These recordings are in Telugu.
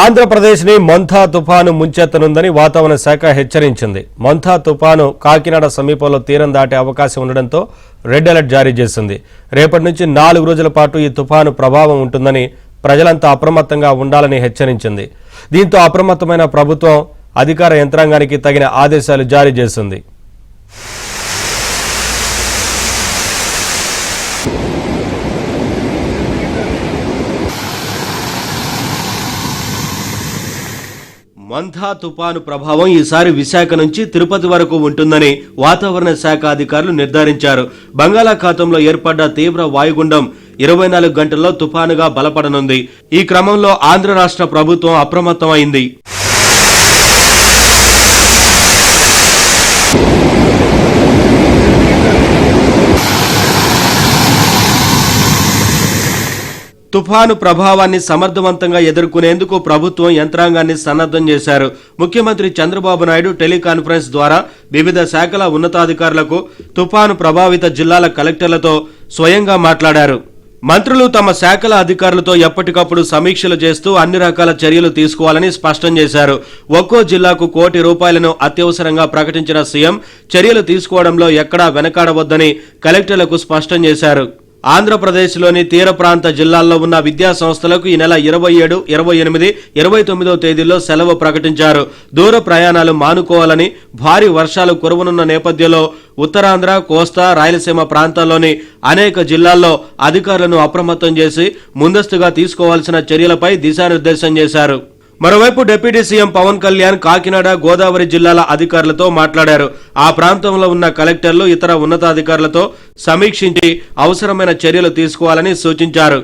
ఆంధ్రప్రదేశ్ని మంథా తుఫాను ముంచెత్తనుందని వాతావరణ శాఖ హెచ్చరించింది. మంథా తుఫాను కాకినాడ సమీపంలో తీరం దాటే అవకాశం ఉండడంతో రెడ్ అలర్ట్ జారీ చేసింది. రేపటి నుంచి 4 రోజుల పాటు ఈ తుఫాను ప్రభావం ఉంటుందని ప్రజలంతా అప్రమత్తంగా ఉండాలని హెచ్చరించింది. దీంతో అప్రమత్తమైన ప్రభుత్వం అధికార యంత్రాంగానికి తగిన ఆదేశాలు జారీ చేసింది. మంథా తుపాను ప్రభావం ఈసారి విశాఖ నుంచి తిరుపతి వరకు ఉంటుందని వాతావరణ శాఖ అధికారులు నిర్ధారించారు. బంగాళాఖాతంలో ఏర్పడ్డ తీవ్ర వాయుగుండం 24 గంటల్లో తుపానుగా బలపడనుంది. ఈ క్రమంలో ఆంధ్ర రాష్ట్ర ప్రభుత్వం అప్రమత్తమైంది. తుఫాను ప్రభావాన్ని సమర్థవంతంగా ఎదుర్కొనేందుకు ప్రభుత్వం యంత్రాంగాన్ని సన్నద్ధం చేశారు. ముఖ్యమంత్రి చంద్రబాబు నాయుడు టెలికాన్ఫరెన్స్ ద్వారా వివిధ శాఖల ఉన్నతాధికారులకు, తుఫాను ప్రభావిత జిల్లాల కలెక్టర్లతో స్వయంగా మాట్లాడారు. మంత్రులు తమ శాఖల అధికారులతో ఎప్పటికప్పుడు సమీక్షలు చేస్తూ అన్ని రకాల చర్యలు తీసుకోవాలని స్పష్టం చేశారు. ఒక్కో జిల్లాకు ₹1 కోటి అత్యవసరంగా ప్రకటించిన సీఎం చర్యలు తీసుకోవడంలో ఎక్కడా వెనకాడవద్దని కలెక్టర్లకు స్పష్టం చేశారు. ఆంధ్రప్రదేశ్లోని తీర ప్రాంత జిల్లాల్లో ఉన్న విద్యా సంస్థలకు ఈ నెల 27, 28, 29వ తేదీల్లో సెలవు ప్రకటించారు. దూర ప్రయాణాలు మానుకోవాలని, భారీ వర్షాలు కురవనున్న నేపథ్యంలో ఉత్తరాంధ్ర, కోస్తా, రాయలసీమ ప్రాంతాల్లోని అనేక జిల్లాల్లో అధికారులను అప్రమత్తం చేసి ముందస్తుగా తీసుకోవాల్సిన చర్యలపై దిశానిర్దేశం చేశారు. మరోవైపు డిప్యూటీ సీఎం పవన్ కళ్యాణ్ కాకినాడ, గోదావరి జిల్లాల అధికారులతో మాట్లాడారు. ఆ ప్రాంతంలో ఉన్న కలెక్టర్లు, ఇతర ఉన్నతాధికారులతో సమీక్షించి అవసరమైన చర్యలు తీసుకోవాలని సూచించారు.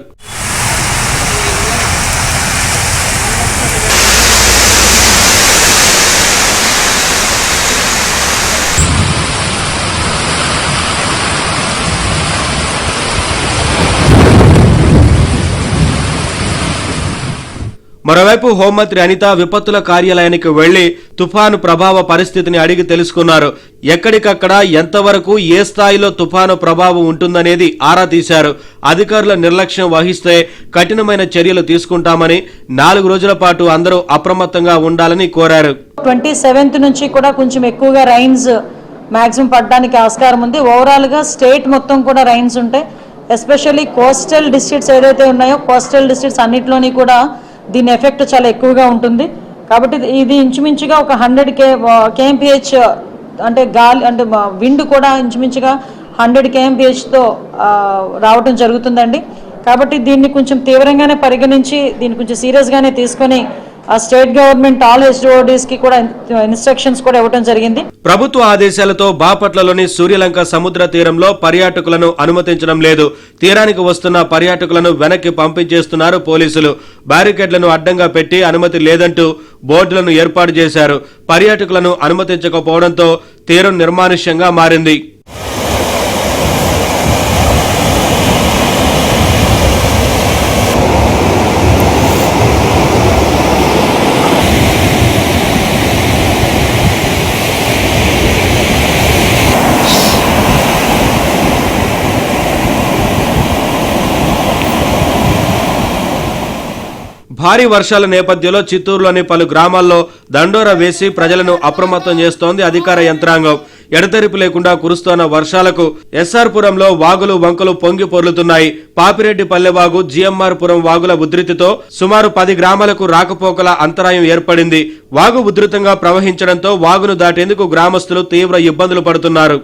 మరోవైపు హోంమంత్రి అనిత విపత్తుల కార్యాలయానికి వెళ్లి తుఫాను ప్రభావ పరిస్థితిని అడిగి తెలుసుకున్నారు. ఎక్కడికక్కడ ఎంతవరకు ఏ స్థాయిలో తుఫాను ప్రభావం ఉంటుందనేది ఆరా తీశారు. అధికారుల నిర్లక్ష్యం వహిస్తే కఠినమైన చర్యలు తీసుకుంటామని, 4 రోజుల పాటు అందరూ అప్రమత్తంగా ఉండాలని కోరారు. 27th నుంచి కూడా కొంచెం ఎక్కువగా రైన్స్ మాక్సిమం పడడానికి ఆస్కారం ఉంది. ఓవరాల్ గా స్టేట్ మొత్తం కూడా రైన్స్ ఉంటాయి. ఎస్పెషల్లీ కోస్టల్ డిస్ట్రిక్ట్స్ ఏదైతే ఉన్నాయో, కోస్టల్ డిస్ట్రిక్ట్స్ అన్నిట్లోని కూడా దీని ఎఫెక్ట్ చాలా ఎక్కువగా ఉంటుంది. కాబట్టి ఇది ఇంచుమించుగా ఒక 100 kmph అంటే గాలి అంటే విండ్ కూడా ఇంచుమించుగా 100 kmph రావడం జరుగుతుందండి. కాబట్టి దీన్ని కొంచెం తీవ్రంగానే పరిగణించి దీన్ని కొంచెం సీరియస్గానే తీసుకొని ఆ స్టేట్ గవర్నమెంట్ ఆల్ హెచ్ఓడీస్ కి కూడా ఇన్స్ట్రక్షన్స్ కూడా ఇవ్వడం జరిగింది. ప్రభుత్వ ఆదేశాలతో బాపట్లలోని సూర్యలంక సముద్ర తీరంలో పర్యాటకులను అనుమతించడం లేదు. తీరానికి వస్తున్న పర్యాటకులను వెనక్కి పంపించేస్తున్నారు పోలీసులు. బ్యారికేడ్లను అడ్డంగా పెట్టి అనుమతి లేదంటూ బోర్డులను ఏర్పాటు చేశారు. పర్యాటకులను అనుమతించకపోవడంతో తీరం నిర్మానుష్యంగా మారింది. భారీ వర్షాల నేపథ్యంలో చిత్తూరులోని పలు గ్రామాల్లో దండోరా వేసి ప్రజలను అప్రమత్తం చేస్తోంది అధికార యంత్రాంగం. ఎడతెరిపి లేకుండా కురుస్తోన్న వర్షాలకు ఎస్ఆర్పురంలో వాగులు, వంకలు పొంగి పొర్లుతున్నాయి. పాపిరెడ్డి పల్లెవాగు, జిఎంఆర్ పురం వాగుల ఉధృతితో సుమారు 10 గ్రామాలకు రాకపోకల అంతరాయం ఏర్పడింది. వాగు ఉధృతంగా ప్రవహించడంతో వాగును దాటేందుకు గ్రామస్తులు తీవ్ర ఇబ్బందులు పడుతున్నారు.